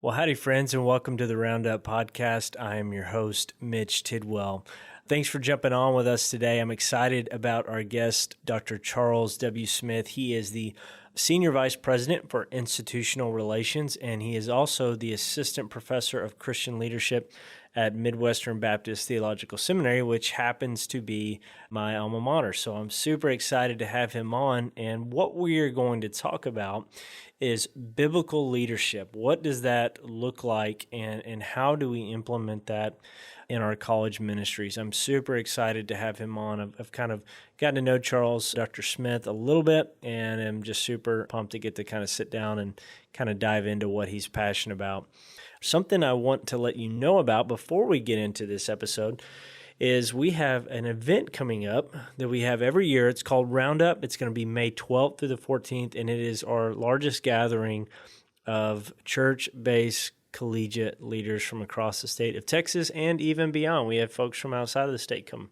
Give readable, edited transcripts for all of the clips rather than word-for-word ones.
Well, howdy, friends, and welcome to the Roundup Podcast. I am your host, Mitch Tidwell. Thanks for jumping on with us today. I'm excited about our guest, Dr. Charles W. Smith. He is the Senior Vice President for Institutional Relations, and he is also the Assistant Professor of Christian Leadership at Midwestern Baptist Theological Seminary, which happens to be my alma mater. So I'm super excited to have him on, and what we are going to talk about is biblical leadership. What does that look like, and how do we implement that in our college ministries? I'm super excited to have him on. I've kind of gotten to know Charles, Dr. Smith, a little bit, and I'm just super pumped to get to kind of sit down and kind of dive into what he's passionate about. Something I want to let you know about before we get into this episode is we have an event coming up that we have every year. It's called Roundup. It's going to be May 12th through the 14th, and it is our largest gathering of church-based collegiate leaders from across the state of Texas and even beyond. We have folks from outside of the state come.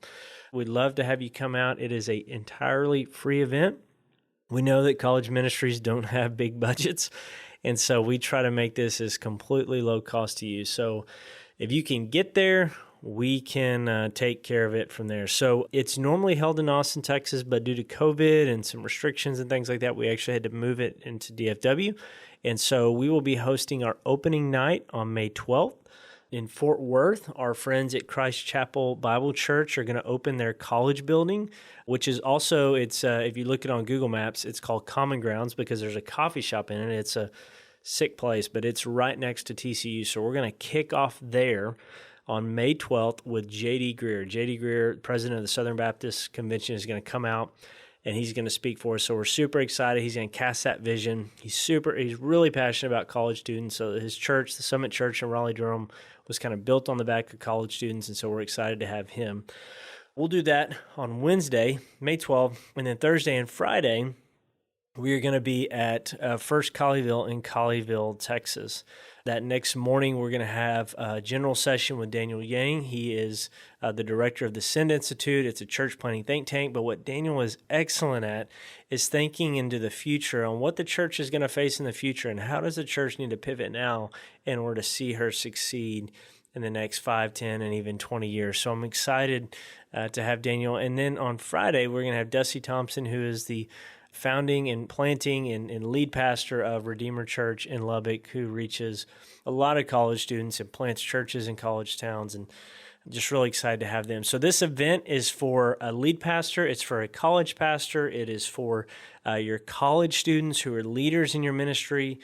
We'd love to have you come out. It is an entirely free event. We know that college ministries don't have big budgets, and so we try to make this as completely low cost to you. So if you can get there, we can take care of it from there. So it's normally held in Austin, Texas, but due to COVID and some restrictions and things like that, we actually had to move it into DFW. And so we will be hosting our opening night on May 12th. In Fort Worth, our friends at Christ Chapel Bible Church are going to open their college building, which is also, it's if you look at it on Google Maps, it's called Common Grounds because there's a coffee shop in it. It's a sick place, but it's right next to TCU. So we're going to kick off there on May 12th with J.D. Greer. J.D. Greer, president of the Southern Baptist Convention, is going to come out and he's going to speak for us. So we're super excited. He's going to cast that vision. He's really passionate about college students. So his church, the Summit Church in Raleigh-Durham, was kind of built on the back of college students, and so we're excited to have him. We'll do that on Wednesday, May 12th, and then Thursday and Friday, we are going to be at First Colleyville in Colleyville, Texas. That next morning, we're going to have a general session with Daniel Yang. He is the director of the Send Institute. It's a church planting think tank. But what Daniel is excellent at is thinking into the future on what the church is going to face in the future and how does the church need to pivot now in order to see her succeed in the next 5, 10, and even 20 years. So I'm excited to have Daniel. And then on Friday, we're going to have Dusty Thompson, who is the founding and planting and lead pastor of Redeemer Church in Lubbock, who reaches a lot of college students and plants churches in college towns, and I'm just really excited to have them. So this event is for a lead pastor, it's for a college pastor, it is for your college students who are leaders in your ministry,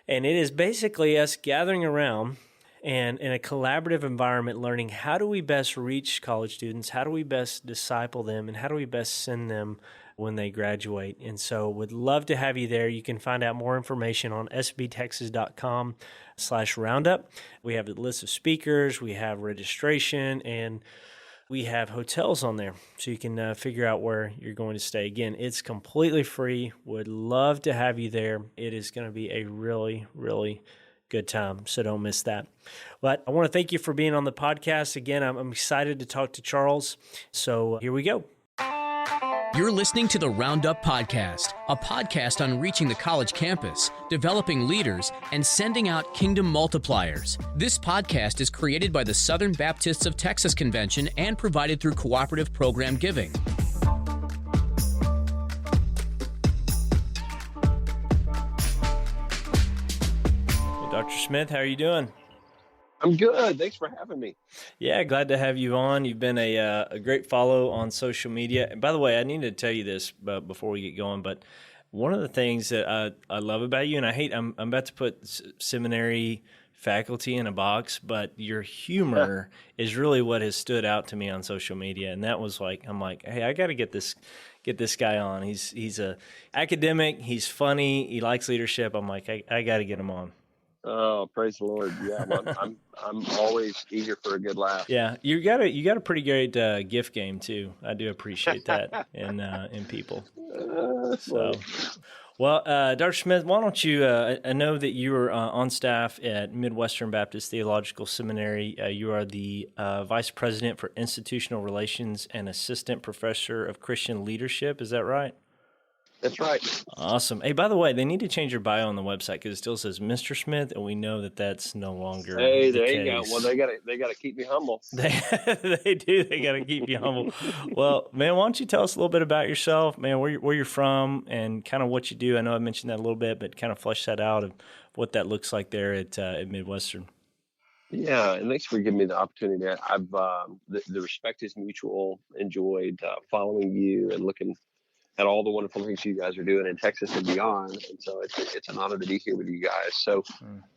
and it is basically us gathering around and in a collaborative environment learning how do we best reach college students, how do we best disciple them, and how do we best send them when they graduate. And so would love to have you there. You can find out more information on sbtexas.com/roundup. We have a list of speakers, we have registration, and we have hotels on there. So you can figure out where you're going to stay. Again, it's completely free. Would love to have you there. It is going to be a really, really good time, so don't miss that. But I want to thank you for being on the podcast. Again, I'm excited to talk to Charles. So here we go. You're listening to the Roundup Podcast, a podcast on reaching the college campus, developing leaders, and sending out kingdom multipliers. This podcast is created by the Southern Baptists of Texas Convention and provided through cooperative program giving. Well, Dr. Smith, how are you doing? I'm good. Thanks for having me. Yeah, glad to have you on. You've been a great follow on social media. And by the way, I need to tell you this before we get going, but one of the things that I love about you, and I'm about to put seminary faculty in a box, but your humor is really what has stood out to me on social media. And that was like, I'm like, hey, I got to get this guy on. He's a academic. He's funny. He likes leadership. I'm like, I got to get him on. Oh, praise the Lord! Yeah, I'm always eager for a good laugh. Yeah, you got a pretty great gift game too. I do appreciate that in people. So, well, Dr. Smith, why don't you? I know that you are on staff at Midwestern Baptist Theological Seminary. You are the vice president for institutional relations and assistant professor of Christian leadership. Is that right? That's right. Awesome. Hey, by the way, they need to change your bio on the website because it still says Mr. Smith, and we know that that's no longer Hey, the there you go. Well, case. they gotta keep me humble. They they do. They got to keep you humble. Well, man, why don't you tell us a little bit about yourself, man? Where you're from and kind of what you do? I know I mentioned that a little bit, but kind of flesh that out of what that looks like there at Midwestern. Yeah, and thanks for giving me the opportunity. I've the respect is mutual. Enjoyed following you and looking at all the wonderful things you guys are doing in Texas and beyond. And so it's an honor to be here with you guys. So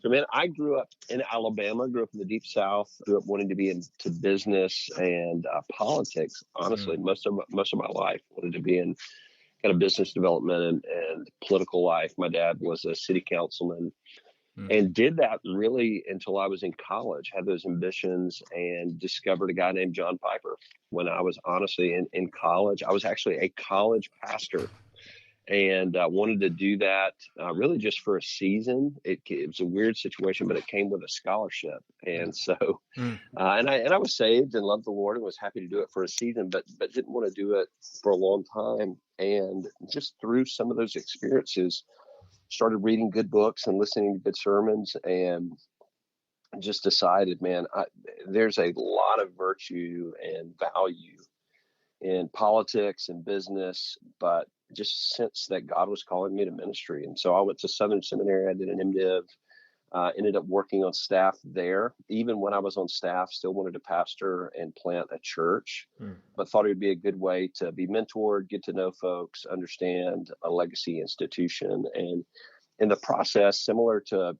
man, I grew up in Alabama. Grew up in the Deep South. Grew up wanting to be into business and politics. Honestly, most of my life wanted to be in kind of business development and political life. My dad was a city councilman and did that really until I was in college, had those ambitions and discovered a guy named John Piper. When I was honestly in college, I was actually a college pastor and wanted to do that really just for a season. It was a weird situation, but it came with a scholarship. And so, and I was saved and loved the Lord and was happy to do it for a season, but didn't want to do it for a long time. And just through some of those experiences, started reading good books and listening to good sermons and just decided, man, there's a lot of virtue and value in politics and business, but just sense that God was calling me to ministry. And so I went to Southern Seminary. I did an MDiv, ended up working on staff there. Even when I was on staff, still wanted to pastor and plant a church, but thought it would be a good way to be mentored, get to know folks, understand a legacy institution. And in the process, similar to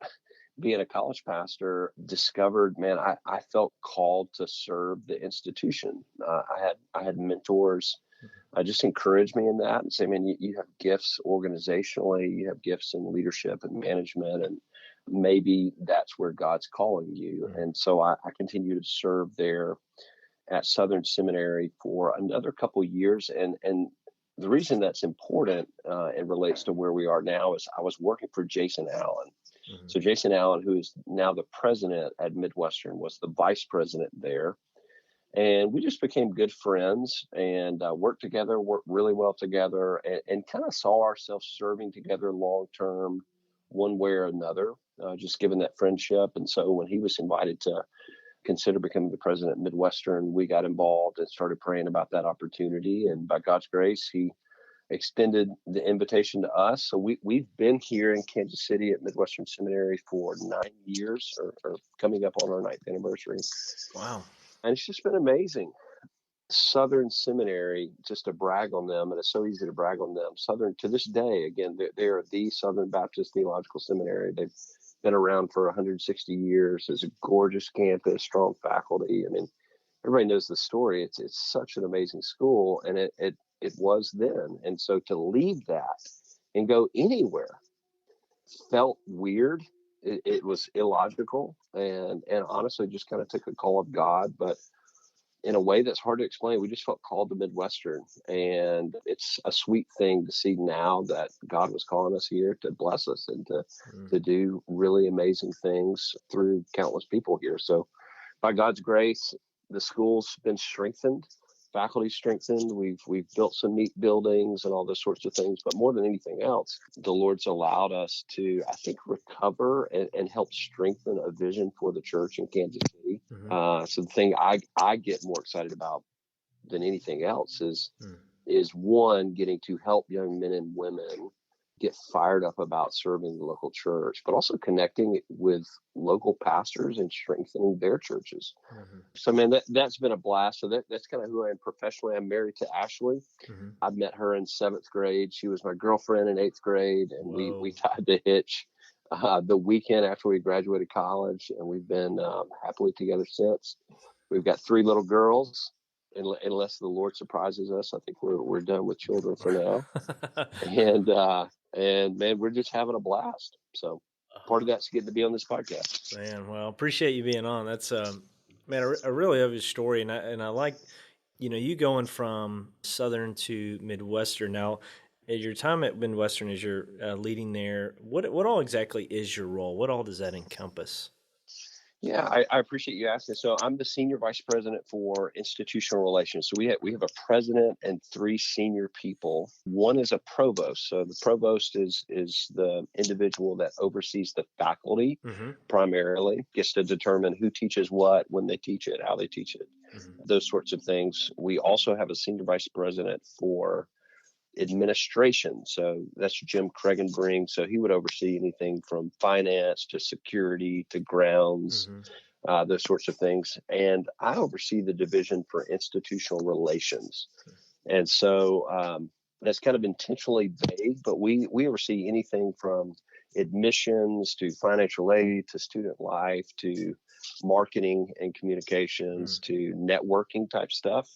being a college pastor, discovered, man, I felt called to serve the institution. I had mentors. Just encouraged me in that and say, man, you have gifts organizationally, you have gifts in leadership and management, and maybe that's where God's calling you. And so I continue to serve there at Southern Seminary for another couple of years. And the reason that's important and relates to where we are now is I was working for Jason Allen. So Jason Allen, who is now the president at Midwestern, was the vice president there. And we just became good friends and worked really well together and kind of saw ourselves serving together long term, one way or another, just given that friendship. And so when he was invited to consider becoming the president of Midwestern, we got involved and started praying about that opportunity. And by God's grace, he extended the invitation to us. So we've been here in Kansas City at Midwestern Seminary for 9 years or coming up on our 9th anniversary. Wow. And it's just been amazing. Southern Seminary, just to brag on them, and it's so easy to brag on them. Southern, to this day, again, they are the Southern Baptist Theological Seminary. They've been around for 160 years. It's a gorgeous campus, strong faculty. I mean, everybody knows the story. It's such an amazing school, and it was then. And so to leave that and go anywhere felt weird. It was illogical, and honestly, just kind of took a call of God, but in a way that's hard to explain. We just felt called to Midwestern, and it's a sweet thing to see now that God was calling us here to bless us and to do really amazing things through countless people here. So by God's grace, the school's been strengthened, faculty strengthened. We've built some neat buildings and all those sorts of things. But more than anything else, the Lord's allowed us to, I think, recover and help strengthen a vision for the church in Kansas City. So the thing I get more excited about than anything else is one, getting to help young men and women get fired up about serving the local church, but also connecting with local pastors and strengthening their churches. So, man, that's been a blast. So that's kind of who I am professionally. I'm married to Ashley. I met her in 7th grade. She was my girlfriend in 8th grade, and we tied the hitch the weekend after we graduated college, and we've been happily together since. We've got 3 little girls. Unless the Lord surprises us, I think we're done with children for now. And man, we're just having a blast. So part of that's getting to be on this podcast. Man, well, appreciate you being on. That's man, I really love your story, and I like, you going from Southern to Midwestern. Now, at your time at Midwestern, as you're leading there, what all exactly is your role? What all does that encompass? Yeah, I appreciate you asking. So I'm the senior vice president for institutional relations. So we have a president and three senior people. One is a provost. So the provost is the individual that oversees the faculty primarily, gets to determine who teaches what, when they teach it, how they teach it, those sorts of things. We also have a senior vice president for administration. So that's Jim Cregenbring. So he would oversee anything from finance to security to grounds, those sorts of things. And I oversee the division for institutional relations. And so that's kind of intentionally vague, but we oversee anything from admissions to financial aid to student life to marketing and communications to networking type stuff.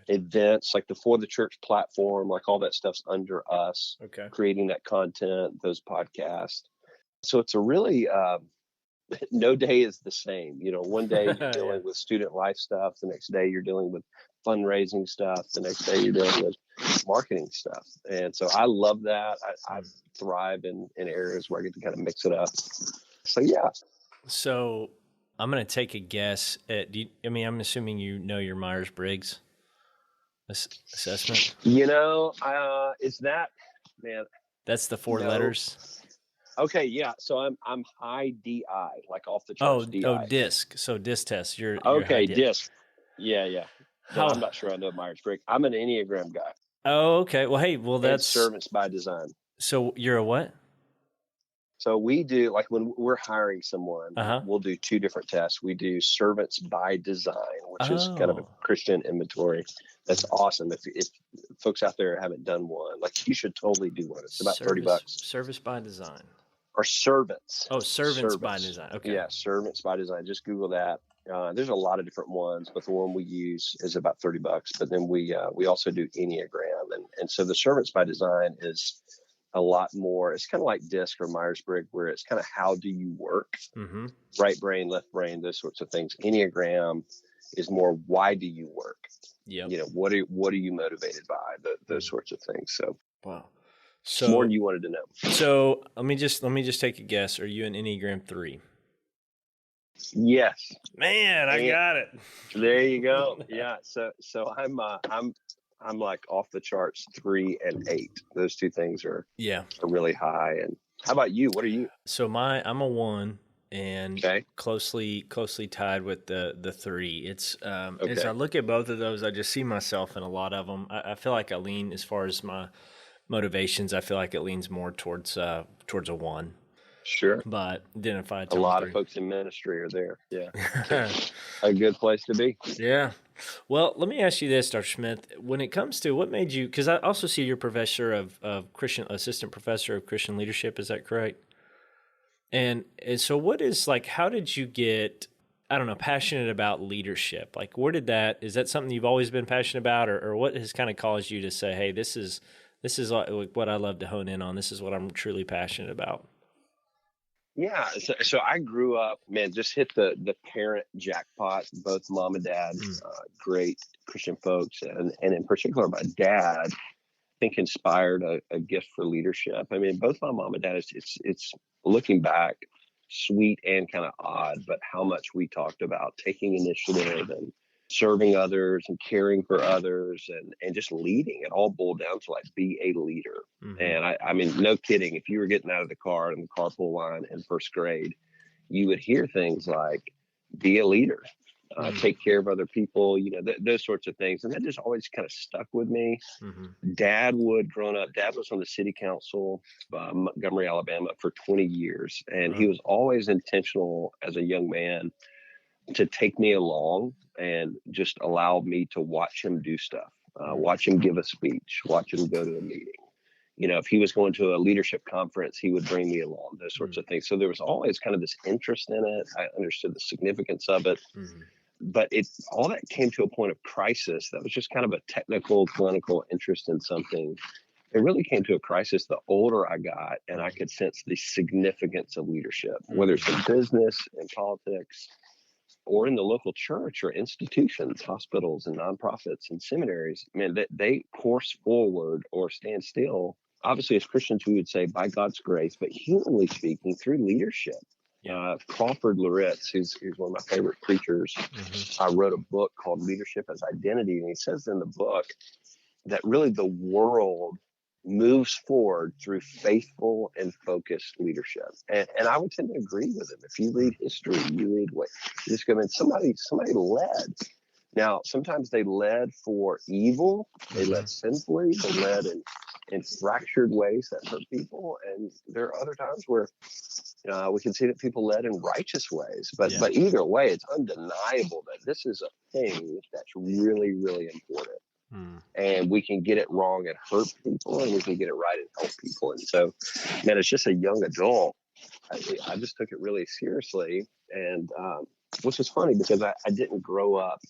Events like the For the Church platform, like all that stuff's under us, creating that content, those podcasts. So it's a really, no day is the same. You know, one day you're dealing with student life stuff. The next day you're dealing with fundraising stuff. The next day you're dealing with marketing stuff. And so I love that. I thrive in areas where I get to kind of mix it up. So, yeah. So I'm going to take a guess at, I'm assuming you know your Myers-Briggs assessment? You know, is that, man? That's the four letters. Okay, yeah. So I'm high DI, like off the charts. DI. Oh, DISC. So DISC test. You're okay, high DISC. Yeah. No, I'm not sure I know Myers-Briggs. I'm an Enneagram guy. Oh, okay. Well, hey, that's servants by design. So you're a what? So we do, like when we're hiring someone, we'll do two different tests. We do servants by design, which is kind of a Christian inventory. That's awesome. If folks out there haven't done one, like you should totally do one. It's about $30. Service by design. Or servants. Oh, servants by design. Okay. Yeah, servants by design. Just Google that. There's a lot of different ones, but the one we use is about $30. But then we also do Enneagram, and so the servants by design is a lot more. It's kind of like DISC or Myers-Briggs, where it's kind of how do you work, right brain, left brain, those sorts of things. Enneagram is more why do you work? You know, what are you motivated by? Those sorts of things. So wow. So more than you wanted to know. So let me just take a guess. Are you an Enneagram 3? Yes. Man, I got it. There you go. Yeah. So I'm like off the charts 3 and 8. Those two things are really high. And how about you? What are you? So I'm a 1 and closely tied with the 3. It's as I look at both of those, I just see myself in a lot of them. I feel like I lean, as far as my motivations, I feel like it leans more towards a 1. Sure. But identified a lot of folks in ministry are there. Yeah. A good place to be. Yeah. Well, let me ask you this, Dr. Smith. When it comes to what made you, because I also see you're professor of assistant professor of Christian leadership, is that correct? And so what is, like, how did you get, I don't know, passionate about leadership? Like, where did is that something you've always been passionate about, or what has kind of caused you to say, hey, this is like what I love to hone in on. This is what I'm truly passionate about. Yeah. So I grew up, man, just hit the parent jackpot. Both mom and dad, great Christian folks. And in particular, my dad, I think, inspired a gift for leadership. I mean, both my mom and dad, it's looking back, sweet and kind of odd, but how much we talked about taking initiative and serving others and caring for others and just leading. It all boiled down to, like, be a leader. And I mean, no kidding. If you were getting out of the car in the carpool line in first grade, you would hear things like, be a leader, take care of other people, you know, those sorts of things. And that just always kind of stuck with me. Dad was on the city council of Montgomery, Alabama for 20 years. And he was always intentional as a young man to take me along and just allow me to watch him do stuff, watch him give a speech, watch him go to a meeting. You know, if he was going to a leadership conference, he would bring me along, those sorts of things. So there was always kind of this interest in it. I understood the significance of it. But all that came to a point of crisis. That was just kind of a technical, clinical interest in something. It really came to a crisis the older I got, and I could sense the significance of leadership, whether it's in business, in politics, or in the local church or institutions, hospitals and nonprofits and seminaries. Man, they course forward or stand still. Obviously, as Christians, we would say by God's grace, but humanly speaking, through leadership. Crawford Loritz, who's one of my favorite preachers, wrote a book called Leadership as Identity. And he says in the book that really the world moves forward through faithful and focused leadership. And I would tend to agree with him. If you read history, you read what you just go, man, somebody led. Now, sometimes they led for evil, they led sinfully, they led in fractured ways that hurt people. And there are other times where we can see that people led in righteous ways. But either way, it's undeniable that this is a thing that's really, really important. And we can get it wrong and hurt people, and we can get it right and help people. And so, man, as just a young adult, I just took it really seriously. And which is funny because I didn't grow up.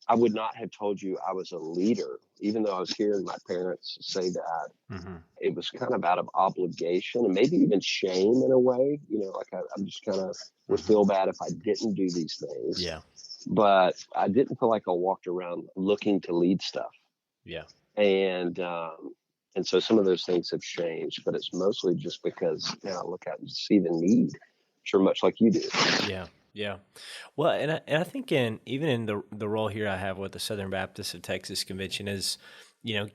I would not have told you I was a leader, even though I was hearing my parents say that. It was kind of out of obligation and maybe even shame in a way. Like I'm just kind of would feel bad if I didn't do these things. Yeah. But I didn't feel like I walked around looking to lead stuff. Yeah. And so some of those things have changed, but it's mostly just because I look out and see the need, sure, much like you do. Yeah. Yeah. Well, and I think even in the role here I have with the Southern Baptist of Texas Convention is, I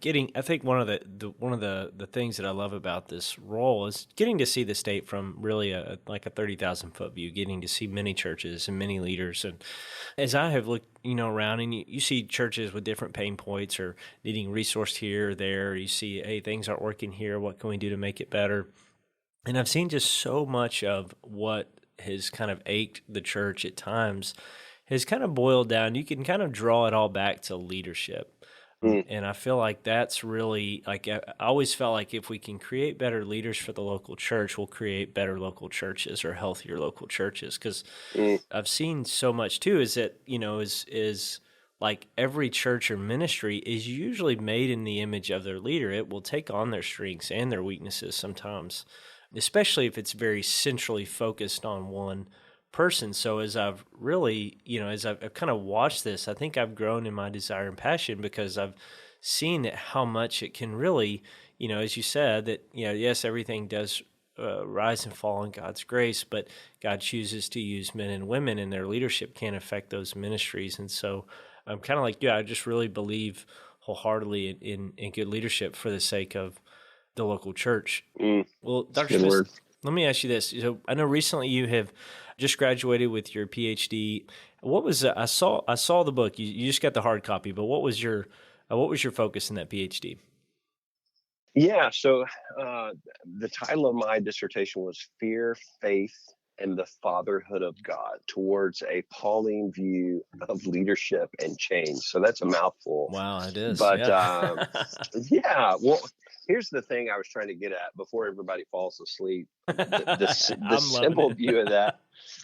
think one of the things that I love about this role is getting to see the state from really a 30,000 foot view, getting to see many churches and many leaders. And as I have looked, around and you see churches with different pain points or needing resourced here or there, you see, hey, things aren't working here. What can we do to make it better? And I've seen just so much of what has kind of ached the church at times has kind of boiled down. You can kind of draw it all back to leadership. And I feel like that's really, I always felt like if we can create better leaders for the local church, we'll create better local churches or healthier local churches. Because I've seen so much too is that, is like every church or ministry is usually made in the image of their leader. It will take on their strengths and their weaknesses sometimes, especially if it's very centrally focused on one person. So as I've really, as I've kind of watched this, I think I've grown in my desire and passion because I've seen how much it can really, as you said, that, yes, everything does rise and fall in God's grace, but God chooses to use men and women and their leadership can affect those ministries. And so I'm kind of like, I just really believe wholeheartedly in good leadership for the sake of the local church. Well, Dr. Smith, let me ask you this. So I know recently you have just graduated with your PhD. What was I saw the book. You just got the hard copy, but what was your focus in that PhD? Yeah, so the title of my dissertation was Fear, Faith, and the Fatherhood of God Towards a Pauline View of Leadership and Change. So that's a mouthful. Wow, it is. But yeah, well, here's the thing I was trying to get at before everybody falls asleep. The simple view of that.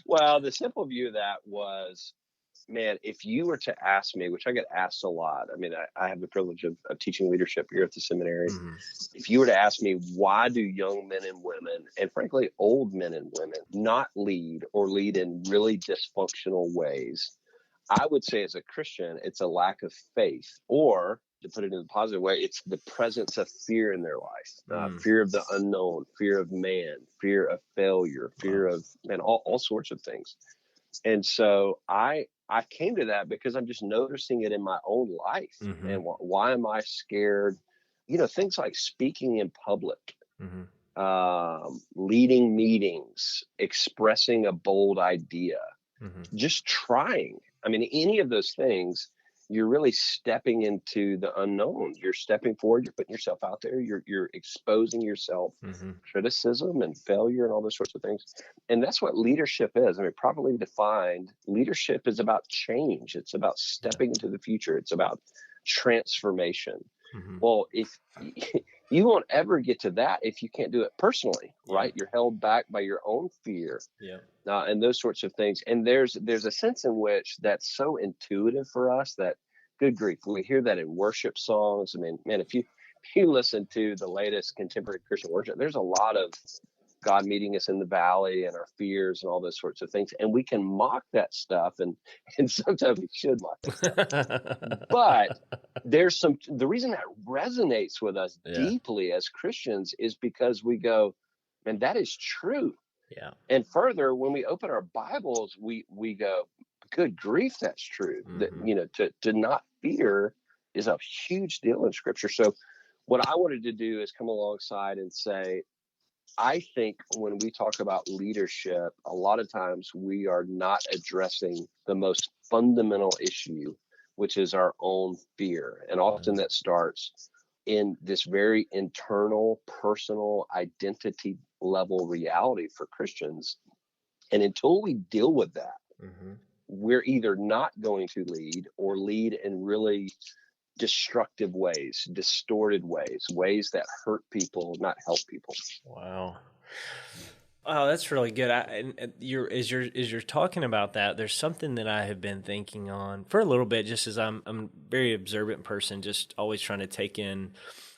Well, the simple view of that was, man, if you were to ask me, which I get asked a lot, I mean, I have the privilege of teaching leadership here at the seminary. If you were to ask me, why do young men and women, and frankly, old men and women, not lead or lead in really dysfunctional ways? I would say as a Christian, it's a lack of faith, or to put it in a positive way, it's the presence of fear in their life, fear of the unknown, fear of man, fear of failure, fear of, and all sorts of things. And so I came to that because I'm just noticing it in my own life. And why am I scared? Things like speaking in public, leading meetings, expressing a bold idea, just trying. I mean, any of those things, you're really stepping into the unknown. You're stepping forward. You're putting yourself out there. You're exposing yourself, criticism and failure and all those sorts of things. And that's what leadership is. I mean, properly defined, leadership is about change. It's about stepping into the future. It's about transformation. Well, if you won't ever get to that if you can't do it personally, right? You're held back by your own fear, and those sorts of things. And there's a sense in which that's so intuitive for us that, good grief, we hear that in worship songs. I mean, man, if you listen to the latest contemporary Christian worship, there's a lot of God meeting us in the valley and our fears and all those sorts of things. And we can mock that stuff. And sometimes we should mock that stuff. But the reason that resonates with us deeply as Christians is because we go, man, that is true. Yeah. And further, when we open our Bibles, we go, good grief, that's true. That, Mm-hmm. to not fear is a huge deal in Scripture. So what I wanted to do is come alongside and say, I think when we talk about leadership, a lot of times we are not addressing the most fundamental issue, which is our own fear. And often that starts in this very internal, personal, identity level reality for Christians. And until we deal with that, Mm-hmm. we're either not going to lead or lead in really destructive ways, distorted ways that hurt people, not help people. Wow. Oh, that's really good. And as you're talking about that, there's something that I have been thinking on for a little bit, just as I'm a very observant person, just always trying to take in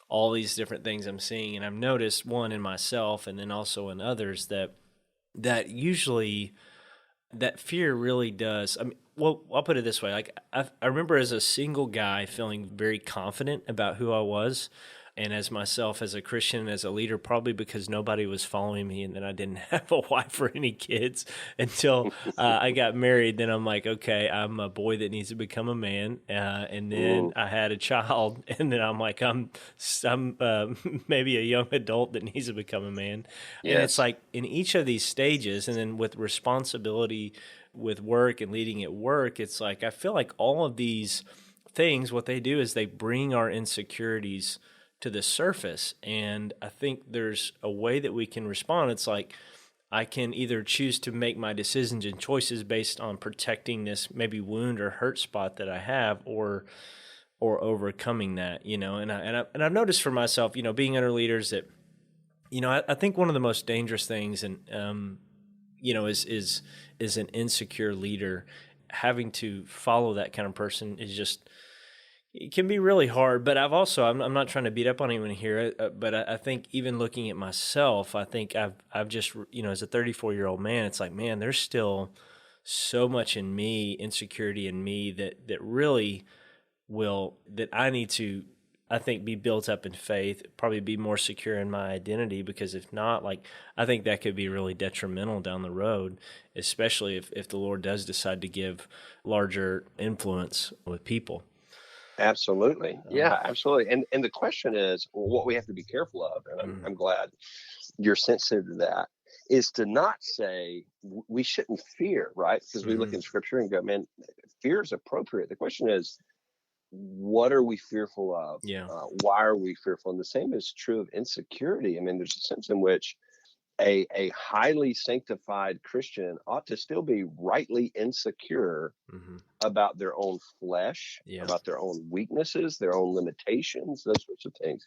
all these different things I'm seeing. And I've noticed one in myself and then also in others that usually that fear really does. I mean, well, I'll put it this way. Like I remember as a single guy feeling very confident about who I was. And as myself, as a Christian, as a leader, probably because nobody was following me, and then I didn't have a wife or any kids until I got married. Then I'm like, okay, I'm a boy that needs to become a man, and then I had a child, and then I'm like, I'm maybe a young adult that needs to become a man, and it's Yes. like in each of these stages, and then with responsibility, with work and leading at work, it's like I feel like all of these things, what they do is they bring our insecurities to the surface. And I think there's a way that we can respond. It's like I can either choose to make my decisions and choices based on protecting this maybe wound or hurt spot that I have, or overcoming that, and I've noticed for myself, being under leaders that, I think one of the most dangerous things, and is an insecure leader. Having to follow that kind of person is just, it can be really hard. But I'm not trying to beat up on anyone here, but I think even looking at myself, I think I've just, as a 34-year-old man, it's like, man, there's still so much in me, insecurity in me that really that I need to, I think, be built up in faith, probably be more secure in my identity, because if not, like, I think that could be really detrimental down the road, especially if the Lord does decide to give larger influence with people. Absolutely. Yeah, absolutely. And the question is, what we have to be careful of, and I'm glad you're sensitive to that, is to not say we shouldn't fear, right? Because we look in Scripture and go, man, fear is appropriate. The question is, what are we fearful of? Yeah. Why are we fearful? And the same is true of insecurity. I mean, there's a sense in which a highly sanctified Christian ought to still be rightly insecure about their own flesh, about their own weaknesses, their own limitations, those sorts of things.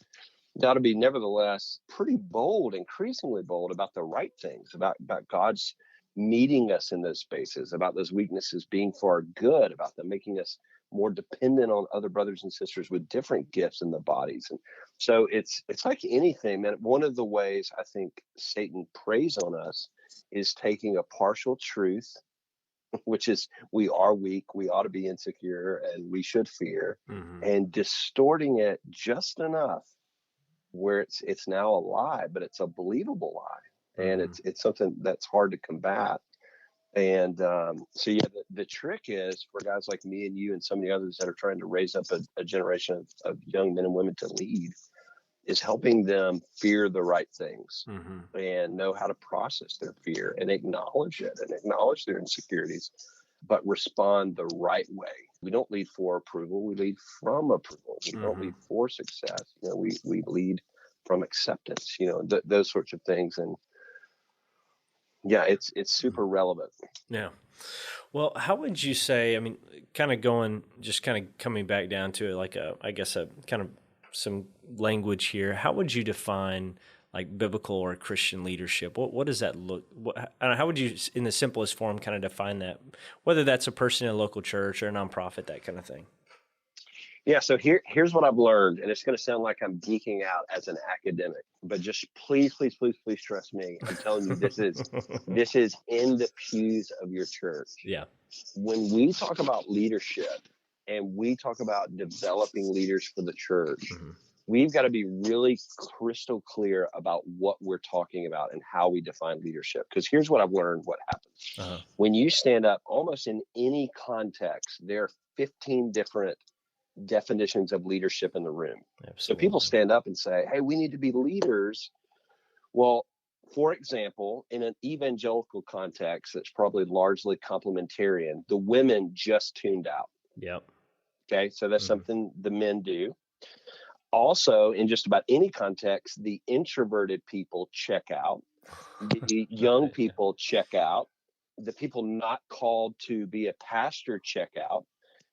They ought to be nevertheless pretty bold, increasingly bold about the right things, about God's meeting us in those spaces, about those weaknesses being for our good, about them making us more dependent on other brothers and sisters with different gifts in the bodies. And so it's like anything, man. One of the ways I think Satan preys on us is taking a partial truth, which is we are weak, we ought to be insecure, and we should fear, and distorting it just enough where it's now a lie, but it's a believable lie, and it's something that's hard to combat. And so, yeah, the trick is for guys like me and you and some of the others that are trying to raise up a generation of young men and women to lead, is helping them fear the right things and know how to process their fear and acknowledge it and acknowledge their insecurities, but respond the right way. We don't lead for approval. We lead from approval. We don't lead for success. We lead from acceptance, those sorts of things. And yeah, it's super relevant. Yeah. Well, how would you say, I mean, kind of coming back down to it, like I guess a kind of some language here. How would you define like biblical or Christian leadership? What does that look? How would you, in the simplest form, kind of define that? Whether that's a person in a local church or a nonprofit, that kind of thing. Yeah, so here's what I've learned, and it's going to sound like I'm geeking out as an academic, but just please trust me. I'm telling you, this is in the pews of your church. Yeah. When we talk about leadership and we talk about developing leaders for the church, we've got to be really crystal clear about what we're talking about and how we define leadership. Because here's what I've learned what happens. When you stand up, almost in any context, there are 15 different definitions of leadership in the room. Absolutely. So people stand up and say, hey, we need to be leaders. Well, for example, in an evangelical context that's probably largely complementarian, the women just tuned out. Yep. Okay, so that's something the men do. Also, in just about any context, the introverted people check out. The young people check out. The people not called to be a pastor check out.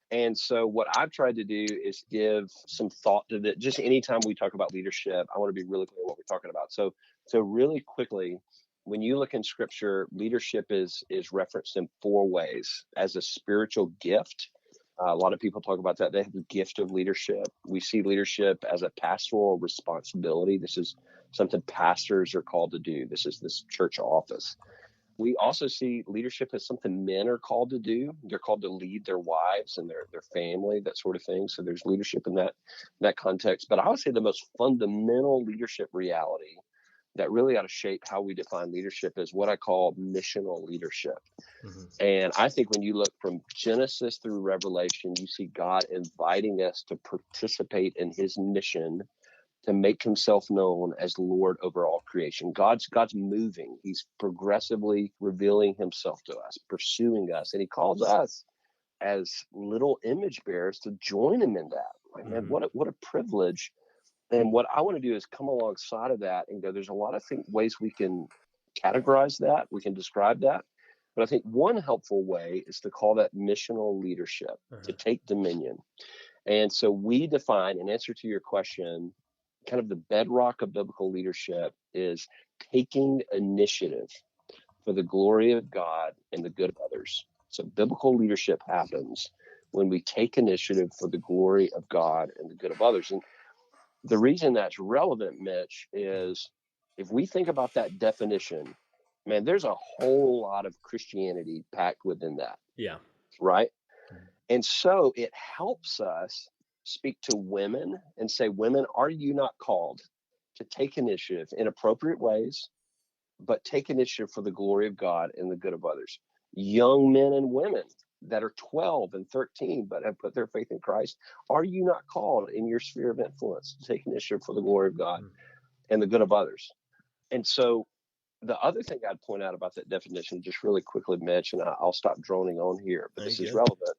And so what I've tried to do is give some thought to that. Just anytime we talk about leadership, I want to be really clear what we're talking about. So really quickly, when you look in scripture, leadership is referenced in 4 ways: as a spiritual gift. A lot of people talk about that. They have the gift of leadership. We see leadership as a pastoral responsibility. This is something pastors are called to do. This is this church office. We also see leadership as something men are called to do. They're called to lead their wives and their family, that sort of thing. So there's leadership in that context. But I would say the most fundamental leadership reality that really ought to shape how we define leadership is what I call missional leadership. And I think when you look from Genesis through Revelation, you see God inviting us to participate in his mission to make himself known as Lord over all creation. God's moving. He's progressively revealing himself to us, pursuing us. And he calls us as little image bearers to join him in that. Like, man, what a privilege. And what I want to do is come alongside of that and go, there's a lot of ways we can categorize that. We can describe that. But I think one helpful way is to call that missional leadership, to take dominion. And so we define, in answer to your question, kind of the bedrock of biblical leadership is taking initiative for the glory of God and the good of others. So biblical leadership happens when we take initiative for the glory of God and the good of others. And the reason that's relevant, Mitch, is if we think about that definition, man, there's a whole lot of Christianity packed within that. Yeah. Right? And so it helps us speak to women and say, women, are you not called to take initiative in appropriate ways, but take initiative for the glory of God and the good of others? Young men and women that are 12 and 13, but have put their faith in Christ, are you not called in your sphere of influence to take initiative for the glory of God and the good of others? And so the other thing I'd point out about that definition, just really quickly, Mitch, and I'll stop droning on here, but this is relevant.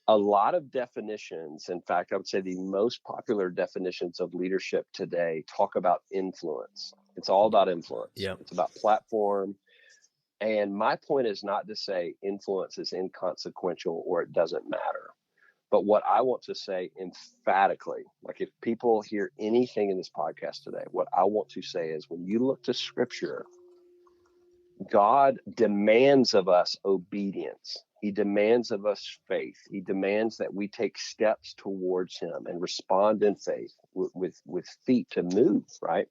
A lot of definitions, in fact, I would say the most popular definitions of leadership today talk about influence. It's all about influence. Yeah. It's about platform. And my point is not to say influence is inconsequential or it doesn't matter. But what I want to say emphatically, like if people hear anything in this podcast today, what I want to say is when you look to scripture, God demands of us obedience. He demands of us faith. He demands that we take steps towards him and respond in faith with feet to move, right?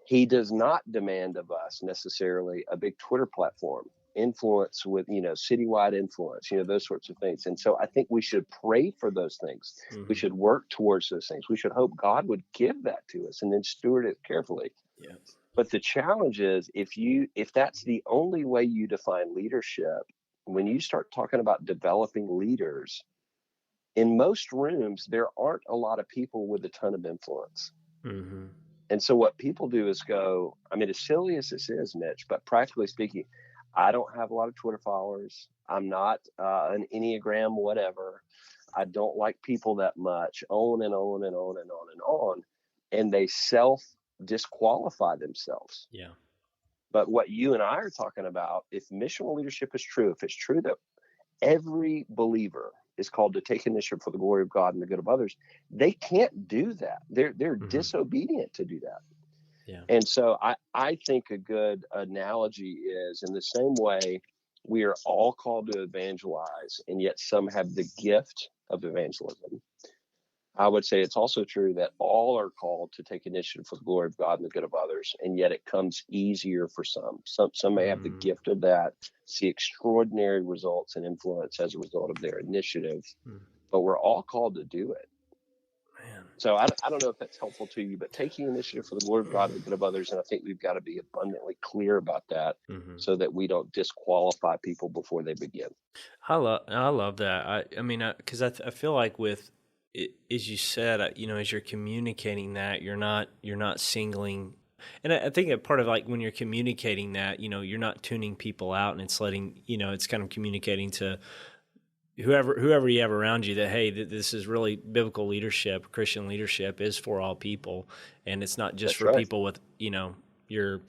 He does not demand of us necessarily a big Twitter platform, influence with, citywide influence, those sorts of things. And so I think we should pray for those things. We should work towards those things. We should hope God would give that to us and then steward it carefully. Yeah. But the challenge is if that's the only way you define leadership, when you start talking about developing leaders, in most rooms, there aren't a lot of people with a ton of influence. And so what people do is go, I mean, as silly as this is, Mitch, but practically speaking, I don't have a lot of Twitter followers. I'm not an Enneagram, whatever. I don't like people that much, on and on and on and on and on. And they self-disqualify themselves. Yeah. But what you and I are talking about, if missional leadership is true, if it's true that every believer is called to take initiative for the glory of God and the good of others, they can't do that. They're disobedient to do that. Yeah. And so I think a good analogy is in the same way we are all called to evangelize, and yet some have the gift of evangelism. I would say it's also true that all are called to take initiative for the glory of God and the good of others, and yet it comes easier for some. Some may have the gift of that, see extraordinary results and influence as a result of their initiative, but we're all called to do it. Man. So I don't know if that's helpful to you, but taking initiative for the glory of God and the good of others, and I think we've got to be abundantly clear about that so that we don't disqualify people before they begin. I love that. I mean, because I feel like with it, as you said, as you're communicating that, you're not singling. And I think a part of like when you're communicating that, you're not tuning people out, and it's letting, it's kind of communicating to whoever you have around you that, hey, this is really biblical leadership. Christian leadership is for all people, and it's not just That's for right. people with your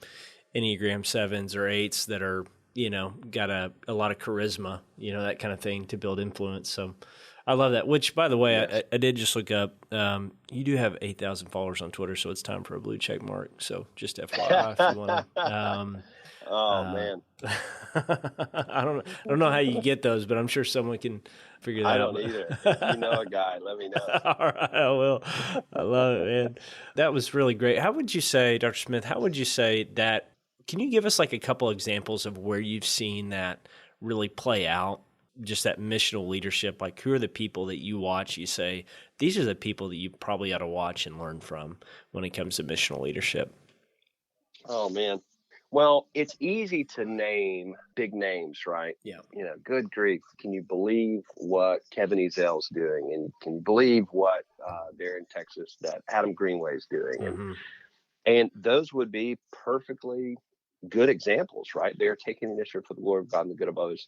Enneagram 7s or 8s that are got a lot of charisma, that kind of thing to build influence. So I love that. Which, by the way, Yes. I did just look up. You do have 8,000 followers on Twitter, so it's time for a blue check mark. So just FYI, if you want to. Oh man, I don't know how you get those, but I'm sure someone can figure that I out. don't either. If you know a guy, let me know. All right, I will. I love it, man. That was really great. How would you say, Dr. Smith, that, can you give us like a couple examples of where you've seen that really play out, just that missional leadership? Like, who are the people that you watch, you say, these are the people that you probably ought to watch and learn from when it comes to missional leadership? Oh man. Well, it's easy to name big names, right? Yeah. Good grief. Can you believe what Kevin Ezel's doing? And can you believe what there in Texas that Adam Greenway's doing? Mm-hmm. And those would be perfectly good examples, right? They're taking initiative for the glory of God and the good of others.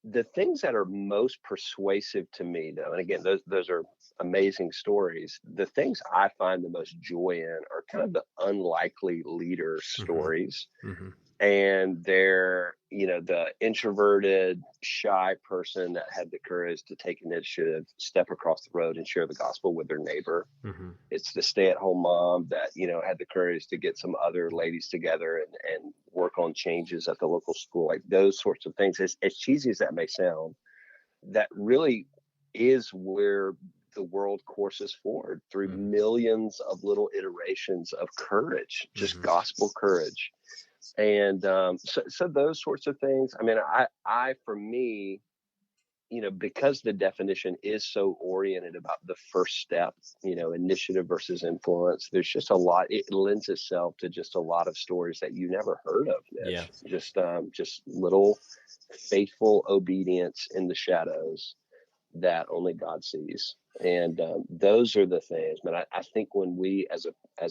The things that are most persuasive to me, though, and again, those are amazing stories. The things I find the most joy in are kind of the unlikely leader stories. Mm-hmm. And they're, the introverted, shy person that had the courage to take initiative, step across the road and share the gospel with their neighbor. Mm-hmm. It's the stay-at-home mom that, had the courage to get some other ladies together and work on changes at the local school, like those sorts of things. As cheesy as that may sound, that really is where the world courses forward through millions of little iterations of courage, just gospel courage. And so those sorts of things. I mean, I for me, because the definition is so oriented about the first step, initiative versus influence, there's just a lot. It lends itself to just a lot of stories that you never heard of, Mitch. Yeah. Just little faithful obedience in the shadows that only God sees. And those are the things. But I think when we, as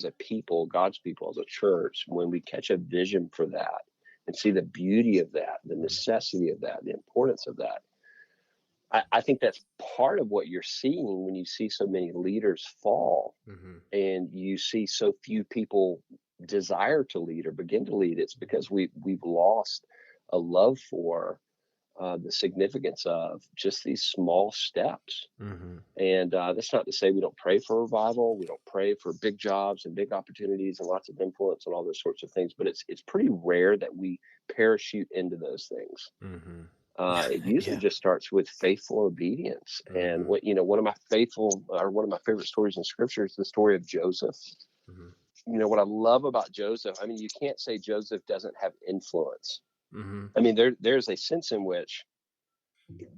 a people, God's people, as a church, when we catch a vision for that and see the beauty of that, the necessity of that, the importance of that, I think that's part of what you're seeing when you see so many leaders fall and you see so few people desire to lead or begin to lead. It's because we've lost a love for the significance of just these small steps. And that's not to say we don't pray for revival. We don't pray for big jobs and big opportunities and lots of influence and all those sorts of things. But it's pretty rare that we parachute into those things. It usually just starts with faithful obedience. And one of my favorite stories in Scripture is the story of Joseph. What I love about Joseph, I mean, you can't say Joseph doesn't have influence. I mean, there's a sense in which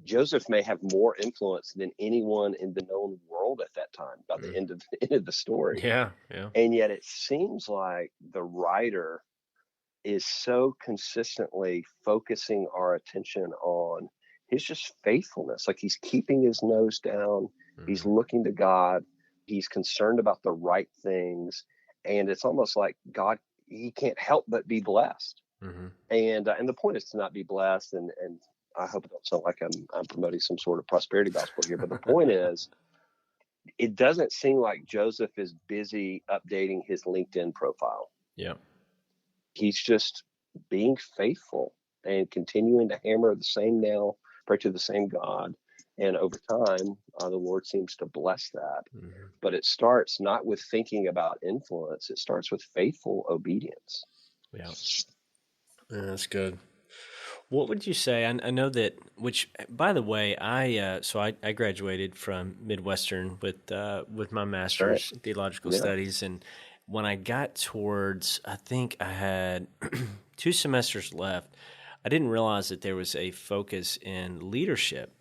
Joseph may have more influence than anyone in the known world at that time by the end of the story. Yeah. And yet it seems like the writer is so consistently focusing our attention on his just faithfulness. Like he's keeping his nose down. He's looking to God. He's concerned about the right things. And it's almost like God, he can't help but be blessed. And the point is to not be blessed. And I hope it don't sound like I'm promoting some sort of prosperity gospel here. But the point is, it doesn't seem like Joseph is busy updating his LinkedIn profile. Yeah. He's just being faithful and continuing to hammer the same nail, pray to the same God. And over time, the Lord seems to bless that. But it starts not with thinking about influence. It starts with faithful obedience. Yeah, that's good. What would you say? I know that, which, by the way, I graduated from Midwestern with my master's in theological studies, and when I got towards, I think I had 2 semesters left, I didn't realize that there was a focus in leadership.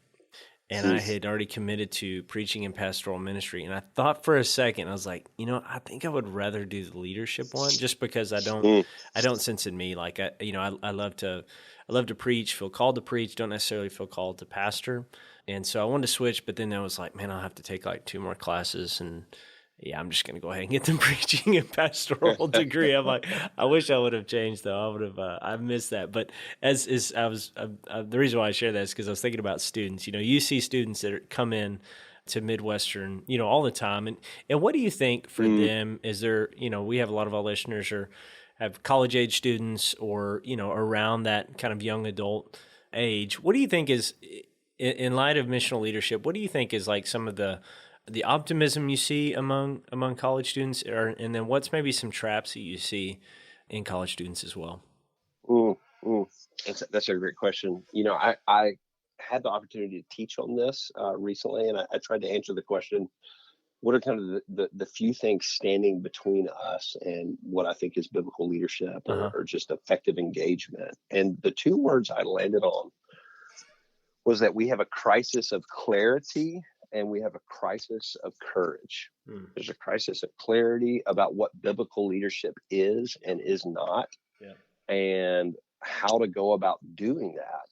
and I had already committed to preaching and pastoral ministry. And I thought for a second, I was like, I think I would rather do the leadership one, just because I don't sense in me like I love to preach, feel called to preach, don't necessarily feel called to pastor. And so I wanted to switch, but then I was like, man, I'll have to take like 2 more classes, and yeah, I'm just going to go ahead and get the preaching and pastoral degree. I'm like, I wish I would have changed though. I would have, I missed that. But the reason why I share that is because I was thinking about students. You see students that come in to Midwestern, all the time. And what do you think for them? Is there, we have a lot of our listeners have college age students or, around that kind of young adult age. What do you think is, in light of missional leadership, what do you think is like some of the optimism you see among college students, and then what's maybe some traps that you see in college students as well? That's a great question. I had the opportunity to teach on this recently, and I tried to answer the question, what are kind of the few things standing between us and what I think is biblical leadership or just effective engagement? And the 2 words I landed on was that we have a crisis of clarity and we have a crisis of courage. There's a crisis of clarity about what biblical leadership is and is not, and how to go about doing that.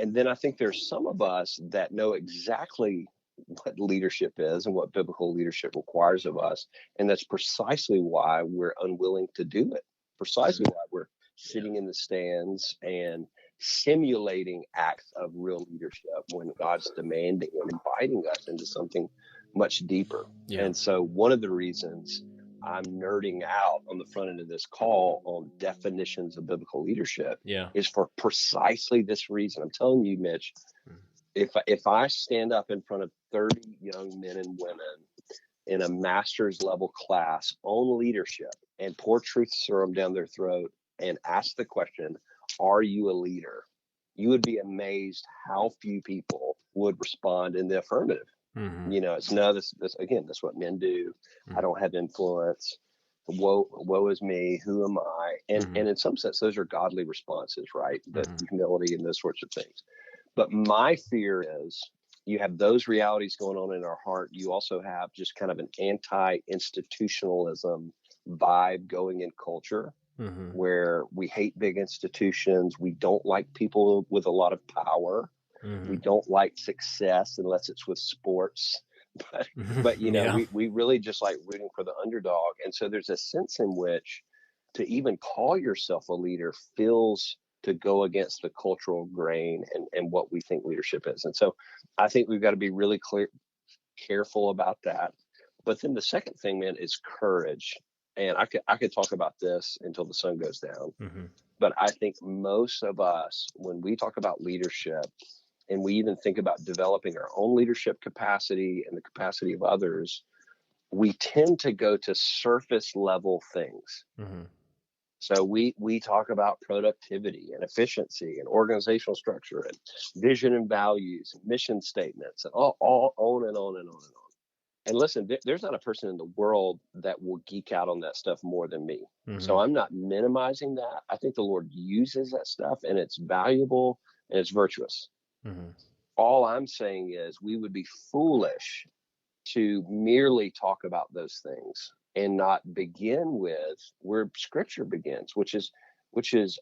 And then I think there's some of us that know exactly what leadership is and what biblical leadership requires of us. And that's precisely why we're unwilling to do it, precisely why we're sitting in the stands and simulating acts of real leadership when God's demanding and inviting us into something much deeper. And so one of the reasons I'm nerding out on the front end of this call on definitions of biblical leadership is for precisely this reason. I'm telling you, Mitch, if I stand up in front of 30 young men and women in a master's level class on leadership and pour truth serum down their throat and ask the question, are you a leader? You would be amazed how few people would respond in the affirmative. It's no, this again, that's what men do. I don't have influence. Woe is me. Who am I? And in some sense, those are godly responses, right? The humility and those sorts of things. But my fear is you have those realities going on in our heart. You also have just kind of an anti-institutionalism vibe going in culture, where we hate big institutions. We don't like people with a lot of power. We don't like success unless it's with sports. But we really just like rooting for the underdog. And so there's a sense in which to even call yourself a leader feels to go against the cultural grain and what we think leadership is. And so I think we've got to be really careful about that. But then the second thing, man, is courage. And I could talk about this until the sun goes down. But I think most of us, when we talk about leadership and we even think about developing our own leadership capacity and the capacity of others, we tend to go to surface level things. So we talk about productivity and efficiency and organizational structure and vision and values and mission statements and all on and on and on and on. And listen, there's not a person in the world that will geek out on that stuff more than me. So I'm not minimizing that. I think the Lord uses that stuff and it's valuable and it's virtuous. All I'm saying is we would be foolish to merely talk about those things and not begin with where Scripture begins, which is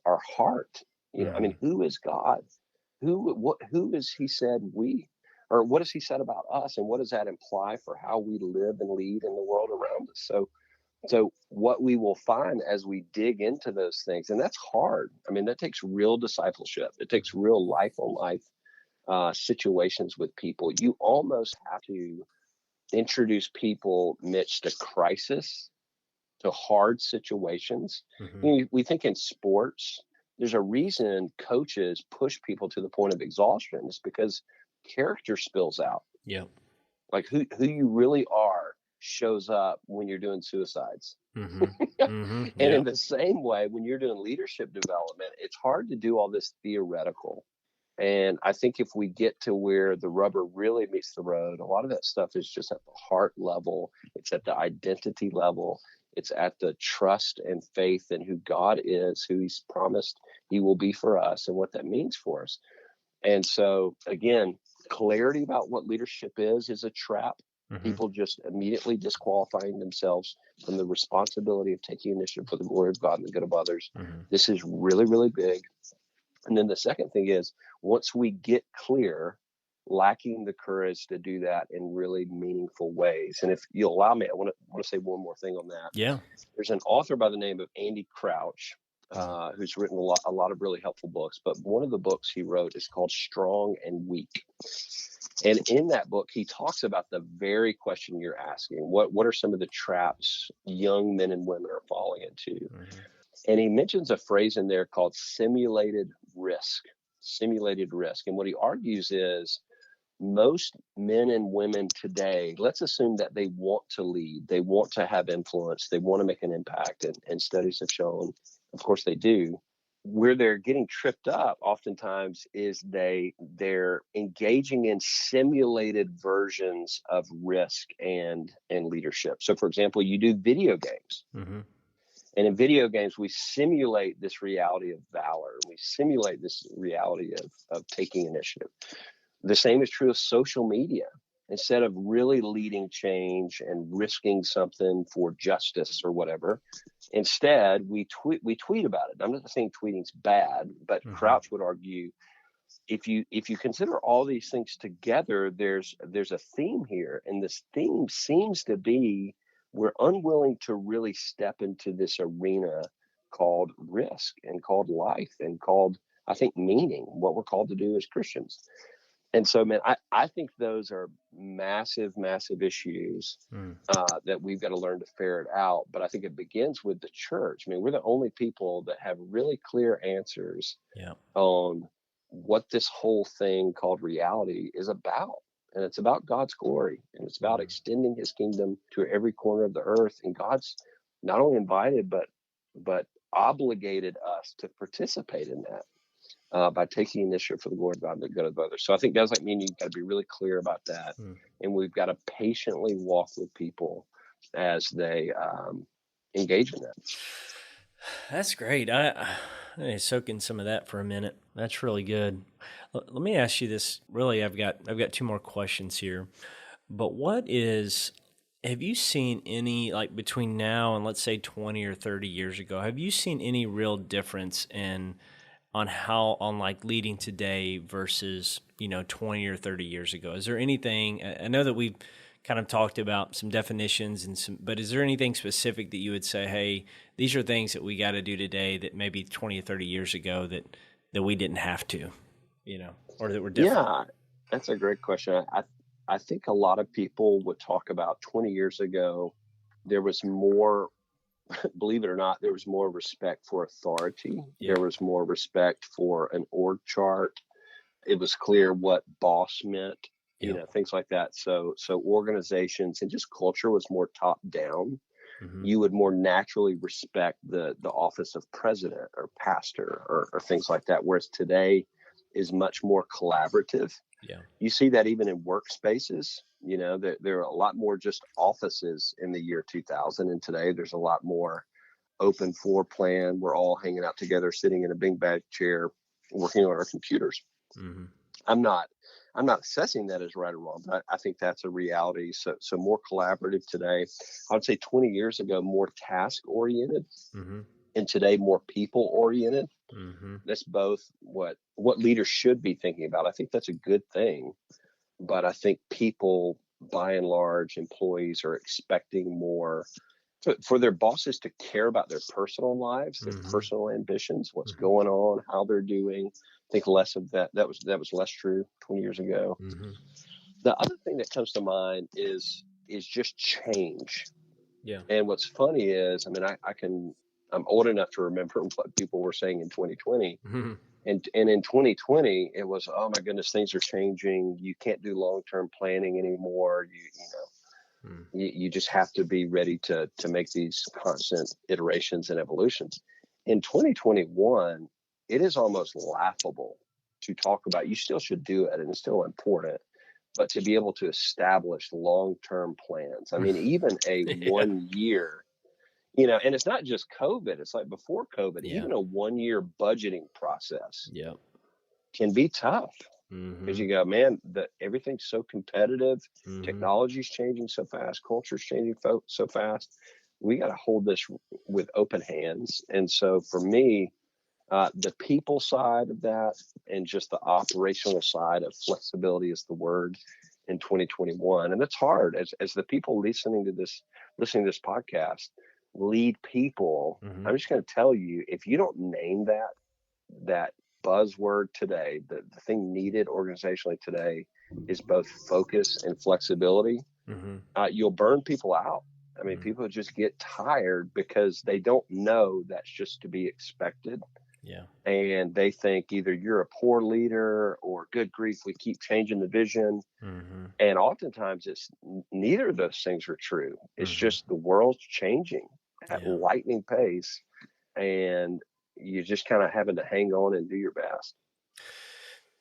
our heart. I mean, who is God? Who is He said we? Or what has He said about us, and what does that imply for how we live and lead in the world around us? So what we will find as we dig into those things, and that's hard. I mean, that takes real discipleship. It takes real life on life situations with people. You almost have to introduce people, Mitch, to crisis, to hard situations. We think in sports, there's a reason coaches push people to the point of exhaustion. It's because character spills out. Like who you really are shows up when you're doing suicides. And in the same way, when you're doing leadership development, it's hard to do all this theoretical. And I think if we get to where the rubber really meets the road, a lot of that stuff is just at the heart level. It's at the identity level. It's at the trust and faith in who God is, who He's promised He will be for us, and what that means for us. And so, again, clarity about what leadership is a trap. Mm-hmm. People just immediately disqualifying themselves from the responsibility of taking initiative for the glory of God and the good of others. Mm-hmm. This is really, really big. And then the second thing is, once we get clear, lacking the courage to do that in really meaningful ways. And if you'll allow me, I want to say one more thing on that. Yeah. There's an author by the name of Andy Crouch, who's written a lot of really helpful books. But one of the books he wrote is called Strong and Weak. And in that book, he talks about the very question you're asking. What are some of the traps young men and women are falling into? Mm-hmm. And he mentions a phrase in there called simulated risk. Simulated risk. And what he argues is most men and women today, let's assume that they want to lead, they want to have influence, they want to make an impact, and studies have shown, of course they do. Where they're getting tripped up oftentimes is they're engaging in simulated versions of risk and leadership. So for example, you do video games. Mm-hmm. And in video games, we simulate this reality of valor. We simulate this reality of taking initiative. The same is true of social media. Instead of really leading change and risking something for justice or whatever, instead we tweet about it. I'm not saying tweeting's bad, but Mm-hmm. Crouch would argue if you consider all these things together, there's a theme here, and this theme seems to be we're unwilling to really step into this arena called risk and called life and called, I think, meaning, what we're called to do as Christians. And so, man, I think those are massive, massive issues that we've got to learn to ferret out. But I think it begins with the church. I mean, we're the only people that have really clear answers on what this whole thing called reality is about. And it's about God's glory, and it's about extending his kingdom to every corner of the earth. And God's not only invited, but obligated us to participate in that. By taking initiative for the glory of God and the good of others. So I think, guys like me and you've got to be really clear about that. And we've got to patiently walk with people as they engage in that. That's great. I soak in some of that for a minute. That's really good. Let me ask you this. Really, I've got two more questions here. But have you seen any, like between now and let's say 20 or 30 years ago, have you seen any real difference on like leading today versus, 20 or 30 years ago? Is there anything, I know that we've kind of talked about some definitions but is there anything specific that you would say, hey, these are things that we got to do today that maybe 20 or 30 years ago that we didn't have to, or that were different? Yeah, that's a great question. I think a lot of people would talk about 20 years ago, there was more, believe it or not, there was more respect for authority. Yeah. There was more respect for an org chart. It was clear what boss meant, things like that. So organizations and just culture was more top down. Mm-hmm. You would more naturally respect the office of president or pastor or things like that. Whereas today is much more collaborative. Yeah. You see that even in workspaces. There are a lot more just offices in the year 2000, and today there's a lot more open floor plan. We're all hanging out together, sitting in a big bag chair, working on our computers. Mm-hmm. I'm not assessing that as right or wrong, but I think that's a reality. So more collaborative today. I would say 20 years ago, more task oriented, mm-hmm. and today more people oriented. Mm-hmm. That's both what leaders should be thinking about. I think that's a good thing, but I think people, by and large, employees are expecting more for their bosses to care about their personal lives, their mm-hmm. personal ambitions, what's mm-hmm. going on, how they're doing. I think less of that. That was less true 20 years ago. Mm-hmm. The other thing that comes to mind is just change. Yeah. And what's funny is, I'm old enough to remember what people were saying in 2020. Mm-hmm. And in 2020, it was, oh my goodness, things are changing. You can't do long-term planning anymore. You just have to be ready to make these constant iterations and evolutions. In 2021, it is almost laughable to talk about. You still should do it, and it's still important, but to be able to establish long-term plans. I mean, even a 1 year, and it's not just COVID. It's like before COVID, even a 1 year budgeting process can be tough. because you go, man, everything's so competitive. Mm-hmm. Technology's changing so fast. Culture's changing so fast. We got to hold this with open hands. And so for me, the people side of that and just the operational side of flexibility is the word in 2021. And it's hard as the people listening to this podcast lead people. Mm-hmm. I'm just going to tell you, if you don't name that buzzword today, the thing needed organizationally today is both focus and flexibility. Mm-hmm. You'll burn people out. I mean, Mm-hmm. people just get tired because they don't know that's just to be expected. Yeah. And they think either you're a poor leader or good grief, we keep changing the vision. Mm-hmm. And oftentimes it's neither of those things are true. It's Mm-hmm. just the world's changing at Yeah. lightning pace. And you're just kind of having to hang on and do your best.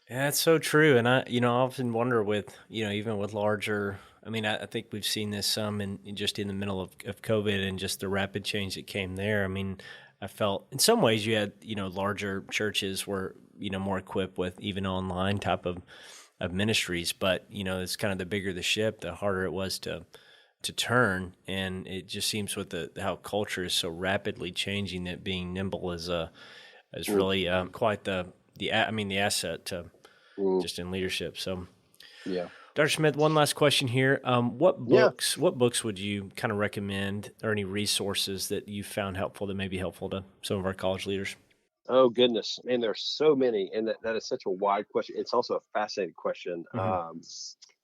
Yeah, it's so true. And I often wonder with, even with larger, I think we've seen this some in just in the middle of COVID and just the rapid change that came there. I mean, I felt in some ways you had, larger churches were, more equipped with even online type of ministries. But, it's kind of the bigger the ship, the harder it was to turn. And it just seems with how culture is so rapidly changing that being nimble is really quite the asset to just in leadership. So, Yeah. Dr. Smith, one last question here. What books would you kind of recommend, or any resources that you found helpful that may be helpful to some of our college leaders? Oh, goodness. Man, there's so many. And that is such a wide question. It's also a fascinating question. Mm-hmm.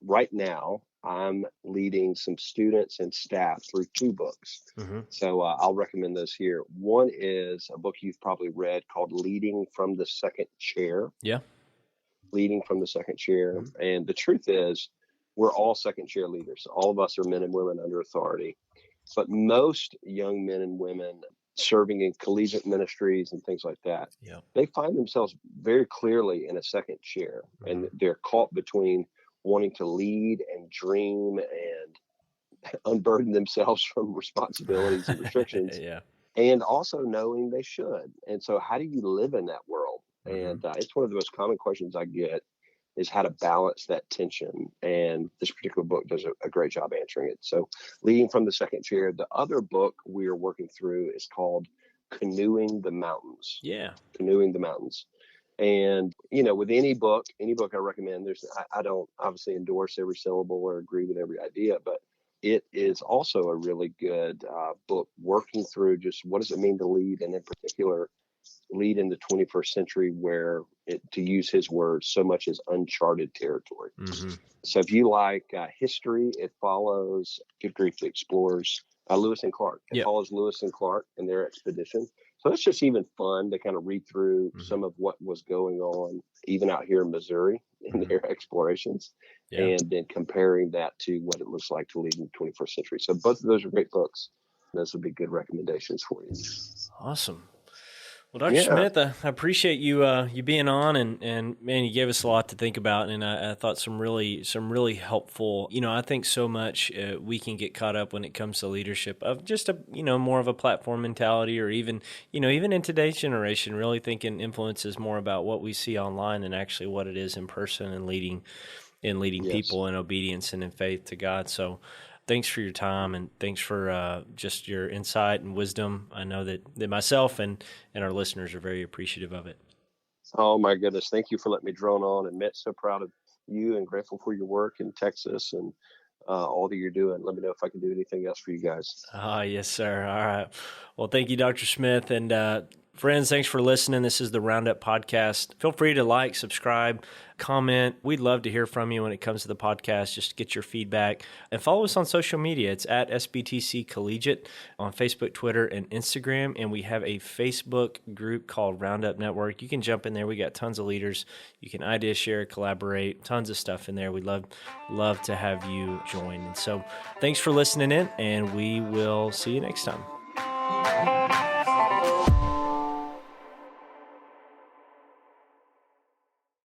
Right now, I'm leading some students and staff through 2 books. Mm-hmm. So I'll recommend those here. One is a book you've probably read called Leading from the Second Chair. Yeah. Leading from the Second Chair. Mm-hmm. And the truth is, we're all second chair leaders. All of us are men and women under authority. But most young men and women serving in collegiate ministries and things like that, Yeah. they find themselves very clearly in a second chair. Mm-hmm. And they're caught between wanting to lead and dream and unburden themselves from responsibilities and restrictions, Yeah. and also knowing they should. And so how do you live in that world? Mm-hmm. And it's one of the most common questions I get is how to balance that tension. And this particular book does a great job answering it. So Leading from the Second Chair. The other book we are working through is called Canoeing the Mountains. Yeah. Canoeing the Mountains. And, with any book I recommend, I don't obviously endorse every syllable or agree with every idea, but it is also a really good book working through just what does it mean to lead, and in particular, lead in the 21st century where, to use his words, so much is uncharted territory. Mm-hmm. So if you like history, it follows, good grief, the explorers, Lewis and Clark. It follows Lewis and Clark and their expedition. So it's just even fun to kind of read through some of what was going on, even out here in Missouri in their explorations, and then comparing that to what it looks like to lead in the 21st century. So both of those are great books. Those would be good recommendations for you. Awesome. Well, Dr. Smith, I appreciate you being on, and man, you gave us a lot to think about, and I thought some really helpful. I think so much we can get caught up when it comes to leadership of just more of a platform mentality, or even in today's generation, really thinking influence is more about what we see online than actually what it is in person, and leading people in obedience and in faith to God. So, thanks for your time, and thanks for just your insight and wisdom. I know that myself and our listeners are very appreciative of it. Oh, my goodness. Thank you for letting me drone on. And Mitch, so proud of you and grateful for your work in Texas and all that you're doing. Let me know if I can do anything else for you guys. Yes, sir. All right. Well, thank you, Dr. Smith. And friends, thanks for listening. This is the Roundup Podcast. Feel free to like, subscribe, comment. We'd love to hear from you when it comes to the podcast. Just get your feedback. And follow us on social media. It's at SBTC Collegiate on Facebook, Twitter, and Instagram. And we have a Facebook group called Roundup Network. You can jump in there. We got tons of leaders. You can idea share, collaborate, tons of stuff in there. We'd love to have you join. And so thanks for listening in, and we will see you next time.